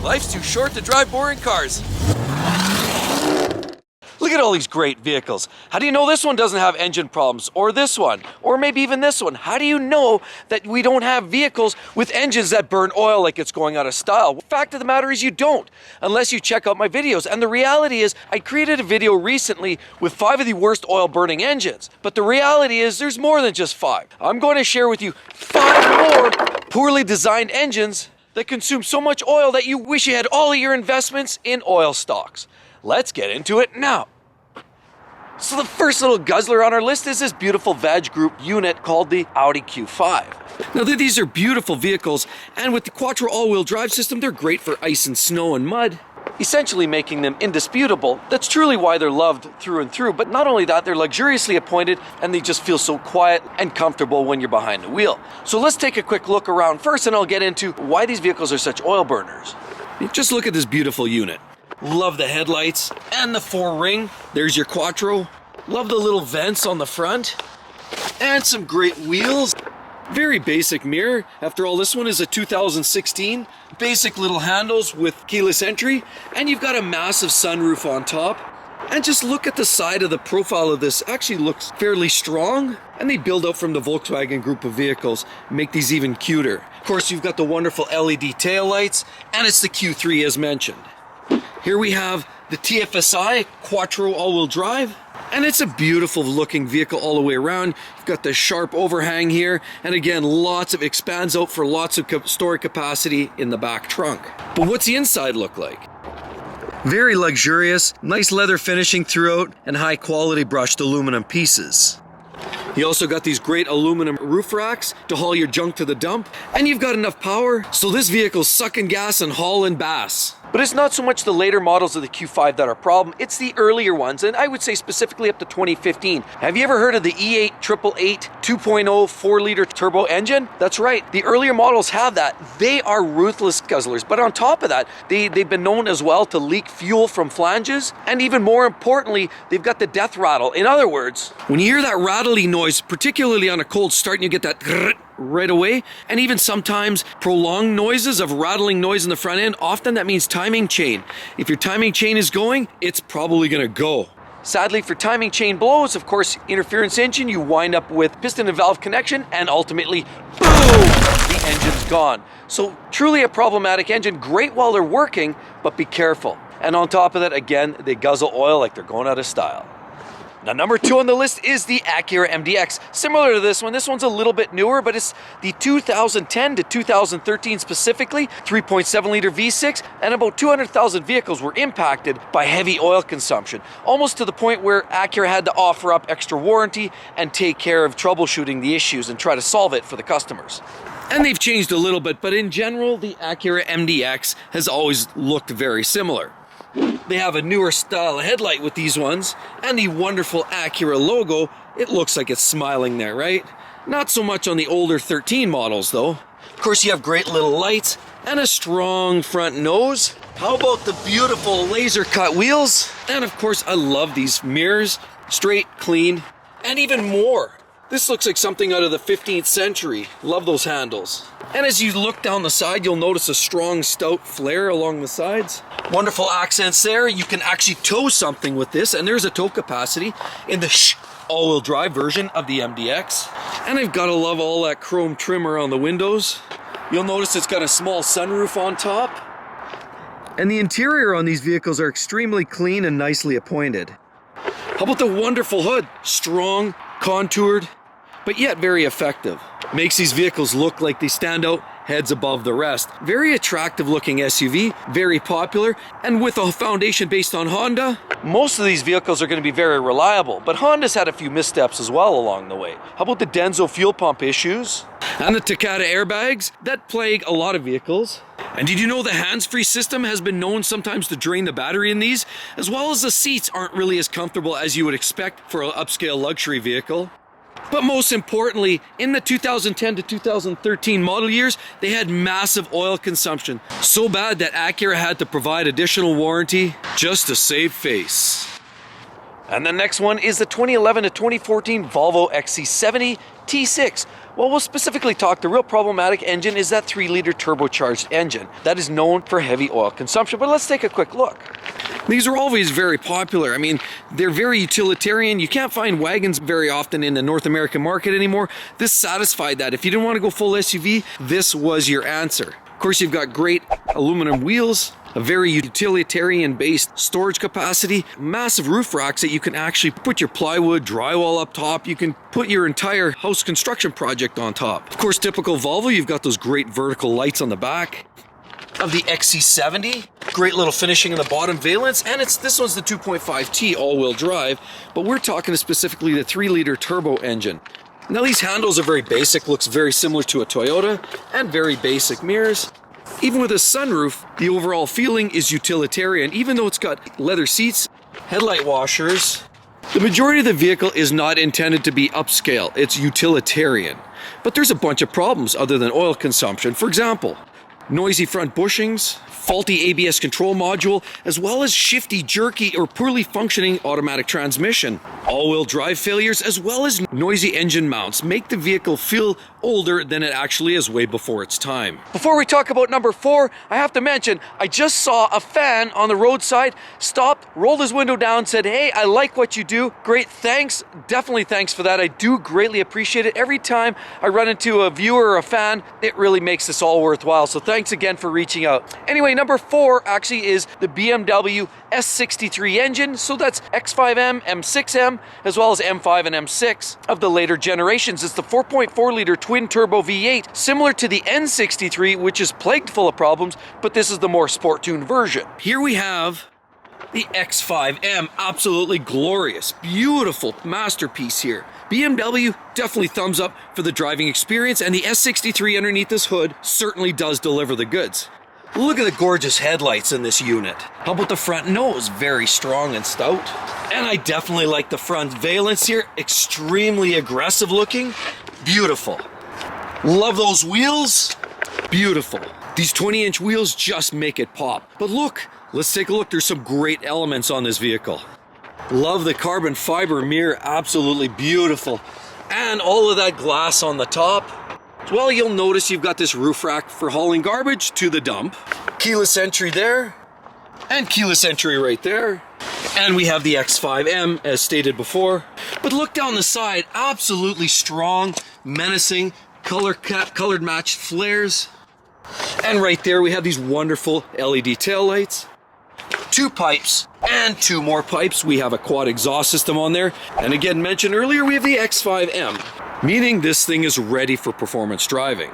Life's too short to drive boring cars. Look at all these great vehicles. How do you know this one doesn't have engine problems? Or this one? Or maybe even this one? How do you know that we don't have vehicles with engines that burn oil like it's going out of style? Fact of the matter is you don't, unless you check out my videos. And the reality is I created a video recently with 5 of the worst oil burning engines. But the reality is there's more than just 5. I'm going to share with you 5 more poorly designed engines that consume so much oil that you wish you had all of your investments in oil stocks. Let's get into it now. So the first little guzzler on our list is this beautiful VAG Group unit called the Audi Q5. Now these are beautiful vehicles, and with the Quattro all-wheel drive system, they're great for ice and snow and mud, essentially making them indisputable. That's truly why they're loved through and through, but not only that, they're luxuriously appointed and they just feel so quiet and comfortable when you're behind the wheel. So let's take a quick look around first and I'll get into why these vehicles are such oil burners. Just look at this beautiful unit. Love the headlights and the 4-ring. There's your Quattro. Love the little vents on the front. And some great wheels. Very basic mirror. After all, this one is a 2016. Basic little handles with keyless entry. And you've got a massive sunroof on top. And just look at the side of the profile of this. Actually looks fairly strong. And they build out from the Volkswagen group of vehicles. Make these even cuter. Of course, you've got the wonderful LED taillights. And it's the Q3 as mentioned. Here we have the TFSI Quattro all-wheel drive, and it's a beautiful looking vehicle all the way around. You've got the sharp overhang here, and again, expands out for lots of storage capacity in the back trunk. But what's the inside look like? Very luxurious, nice leather finishing throughout, and high quality brushed aluminum pieces. You also got these great aluminum roof racks to haul your junk to the dump, and you've got enough power, so this vehicle's sucking gas and hauling bass. But it's not so much the later models of the Q5 that are a problem, it's the earlier ones, and I would say specifically up to 2015. Have you ever heard of the E8 888 2.0 4-liter turbo engine? That's right, the earlier models have that. They are ruthless guzzlers, but on top of that, they've been known as well to leak fuel from flanges, and even more importantly, they've got the death rattle. In other words, when you hear that rattly noise, particularly on a cold start, and you get that right away, and even sometimes prolonged noises of rattling noise in the front end, often that means timing chain. If your timing chain is going, it's probably gonna go. Sadly for timing chain blows, of course, interference engine, you wind up with piston and valve connection, and ultimately, boom, the engine's gone. So truly a problematic engine, great while they're working, but be careful. And on top of that, again, they guzzle oil like they're going out of style. Now, number 2 on the list is the Acura MDX. Similar to this one's a little bit newer, but it's the 2010 to 2013 specifically, 3.7 liter V6, and about 200,000 vehicles were impacted by heavy oil consumption, almost to the point where Acura had to offer up extra warranty and take care of troubleshooting the issues and try to solve it for the customers. And they've changed a little bit, but in general, the Acura MDX has always looked very similar. They have a newer style headlight with these ones, and the wonderful Acura logo, it looks like it's smiling there, right? Not so much on the older 13 models though. Of course, you have great little lights and a strong front nose. How about the beautiful laser cut wheels? And of course, I love these mirrors, straight, clean, and even more. This looks like something out of the 15th century. Love those handles. And as you look down the side, you'll notice a strong, stout flare along the sides. Wonderful accents there. You can actually tow something with this, and there's a tow capacity in the all-wheel drive version of the MDX. And I've got to love all that chrome trim around the windows. You'll notice it's got a small sunroof on top. And the interior on these vehicles are extremely clean and nicely appointed. How about the wonderful hood? Strong, contoured, but yet very effective. Makes these vehicles look like they stand out heads above the rest. Very attractive looking SUV, very popular, and with a foundation based on Honda, most of these vehicles are going to be very reliable, but Honda's had a few missteps as well along the way. How about the Denso fuel pump issues? And the Takata airbags that plague a lot of vehicles. And did you know the hands-free system has been known sometimes to drain the battery in these, as well as the seats aren't really as comfortable as you would expect for an upscale luxury vehicle. But most importantly, in the 2010 to 2013 model years, they had massive oil consumption. So bad that Acura had to provide additional warranty just to save face. And the next one is the 2011 to 2014 Volvo XC70 T6. Well, we'll specifically talk, the real problematic engine is that 3-liter turbocharged engine that is known for heavy oil consumption. But let's take a quick look. These are always very popular. I mean, they're very utilitarian. You can't find wagons very often in the North American market anymore. This satisfied that. If you didn't want to go full SUV, this was your answer. Of course, you've got great aluminum wheels, a very utilitarian-based storage capacity, massive roof racks that you can actually put your plywood, drywall up top. You can put your entire house construction project on top. Of course, typical Volvo, you've got those great vertical lights on the back of the XC70. Great little finishing in the bottom valence, and this one's the 2.5T all-wheel drive, but we're talking specifically the 3-liter turbo engine. Now these handles are very basic, looks very similar to a Toyota, and very basic mirrors. Even with a sunroof, the overall feeling is utilitarian, even though it's got leather seats, headlight washers. The majority of the vehicle is not intended to be upscale, it's utilitarian. But there's a bunch of problems other than oil consumption. For example, noisy front bushings, faulty ABS control module, as well as shifty, jerky, or poorly functioning automatic transmission. All-wheel drive failures, as well as noisy engine mounts, make the vehicle feel older than it actually is way before its time. Before we talk about number 4, I have to mention, I just saw a fan on the roadside, stopped, rolled his window down, said, "Hey, I like what you do. Great, thanks. Definitely thanks for that. I do greatly appreciate it. Every time I run into a viewer or a fan, it really makes this all worthwhile. So thanks again for reaching out." Anyway, number 4 actually is the BMW S63 engine. So that's X5M, M6M, as well as M5 and M6 of the later generations. It's the 4.4-liter twin-turbo V8, similar to the N63, which is plagued full of problems, but this is the more sport-tuned version. Here we have the X5M, absolutely glorious, beautiful masterpiece here. BMW, definitely thumbs up for the driving experience, and the S63 underneath this hood certainly does deliver the goods. Look at the gorgeous headlights in this unit. How about the front nose? Very strong and stout. And I definitely like the front valence here, extremely aggressive looking, beautiful. Love those wheels, beautiful. These 20-inch wheels just make it pop. But look, let's take a look, there's some great elements on this vehicle. Love the carbon fiber mirror, absolutely beautiful. And all of that glass on the top. Well, you'll notice you've got this roof rack for hauling garbage to the dump. Keyless entry there, and keyless entry right there. And we have the X5M, as stated before. But look down the side, absolutely strong, menacing, colored matched flares. And right there we have these wonderful LED taillights. 2 pipes and 2 more pipes. We have a quad exhaust system on there. And again, mentioned earlier, we have the X5M, meaning this thing is ready for performance driving.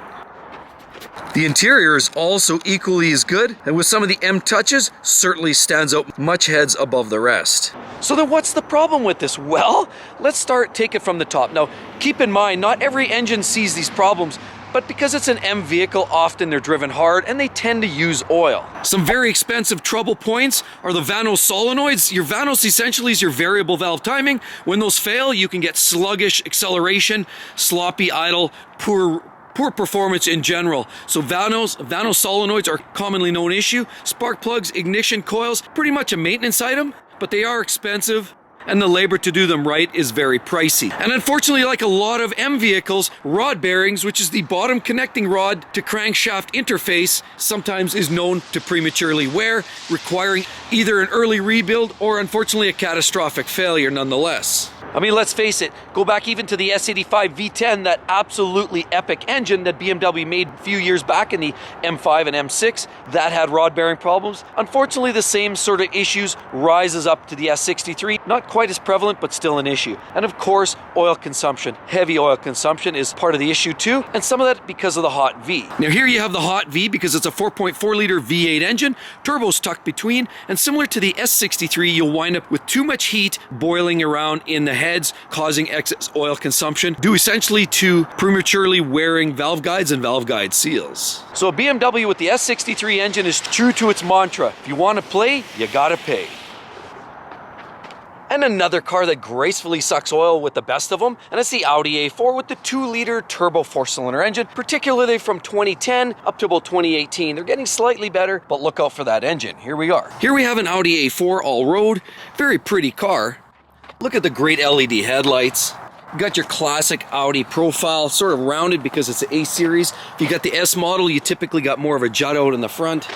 The interior is also equally as good, and with some of the M touches, certainly stands out much heads above the rest. So then what's the problem with this? Well, let's take it from the top. Now, keep in mind, not every engine sees these problems, but because it's an M vehicle, often they're driven hard and they tend to use oil. Some very expensive trouble points are the Vanos solenoids. Your Vanos essentially is your variable valve timing. When those fail, you can get sluggish acceleration, sloppy idle, poor performance in general. So Vanos solenoids are a commonly known issue. Spark plugs, ignition coils, pretty much a maintenance item, but they are expensive, and the labor to do them right is very pricey. And unfortunately, like a lot of M vehicles, rod bearings, which is the bottom connecting rod to crankshaft interface, sometimes is known to prematurely wear, requiring either an early rebuild or unfortunately a catastrophic failure nonetheless. I mean, let's face it, go back even to the S85 V10, that absolutely epic engine that BMW made a few years back in the M5 and M6, that had rod bearing problems. Unfortunately, the same sort of issues rises up to the S63, not quite as prevalent, but still an issue. And of course, oil consumption. Heavy oil consumption is part of the issue too, and some of that because of the hot V. Now here you have the hot V because it's a 4.4-liter V8 engine, turbos tucked between, and similar to the S63, you'll wind up with too much heat boiling around in the heads, causing excess oil consumption, due essentially to prematurely wearing valve guides and valve guide seals. So a BMW with the S63 engine is true to its mantra: if you want to play, you gotta pay. And another car that gracefully sucks oil with the best of them, and it's the Audi A4 with the 2-liter turbo 4-cylinder engine, particularly from 2010 up to about 2018. They're getting slightly better, but look out for that engine. Here we are. Here we have an Audi A4 all-road, very pretty car. Look at the great LED headlights, You got your classic Audi profile, sort of rounded because it's an A series. If you got the S model, you typically got more of a jut out in the front.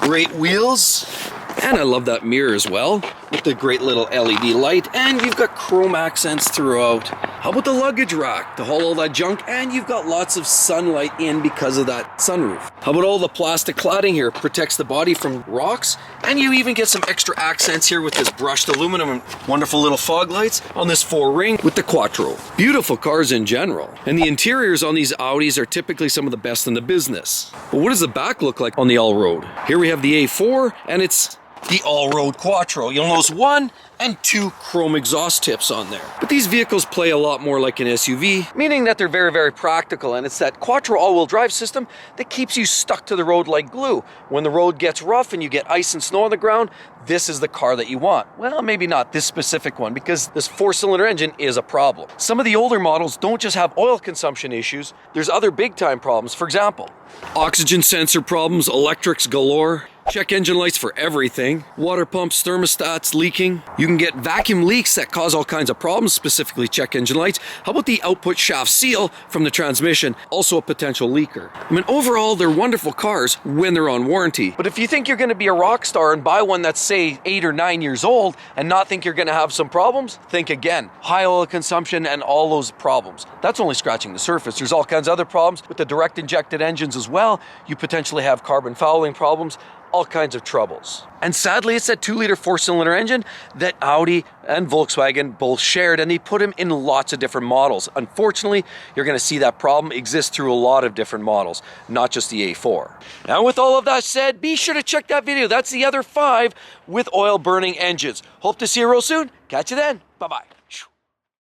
Great wheels. And I love that mirror as well, with the great little LED light, and you've got chrome accents throughout. How about the luggage rack to hold all that junk? And you've got lots of sunlight in because of that sunroof. How about all the plastic cladding here? Protects the body from rocks, and you even get some extra accents here with this brushed aluminum and wonderful little fog lights on this 4-ring with the Quattro. Beautiful cars in general. And the interiors on these Audis are typically some of the best in the business. But what does the back look like on the all-road? Here we have the A4, and it's the all-road Quattro. You'll notice 1 and 2 chrome exhaust tips on there. But these vehicles play a lot more like an SUV, meaning that they're very, very practical, and it's that Quattro all-wheel drive system that keeps you stuck to the road like glue. When the road gets rough and you get ice and snow on the ground, this is the car that you want. Well, maybe not this specific one, because this 4-cylinder engine is a problem. Some of the older models don't just have oil consumption issues, there's other big-time problems. For example, oxygen sensor problems, electrics galore, check engine lights for everything, water pumps, thermostats leaking. You can get vacuum leaks that cause all kinds of problems, specifically check engine lights. How about the output shaft seal from the transmission, also a potential leaker? I mean, overall, they're wonderful cars when they're on warranty. But if you think you're gonna be a rock star and buy one that's, say, 8 or 9 years old and not think you're gonna have some problems, think again. High oil consumption and all those problems. That's only scratching the surface. There's all kinds of other problems with the direct injected engines as well. You potentially have carbon fouling problems, all kinds of troubles. And sadly, it's that 2-liter 4-cylinder engine that Audi and Volkswagen both shared, and they put them in lots of different models. Unfortunately, you're gonna see that problem exist through a lot of different models, not just the A4. Now, with all of that said, be sure to check that video. That's the other 5 with oil burning engines. Hope to see you real soon. Catch you then. Bye-bye.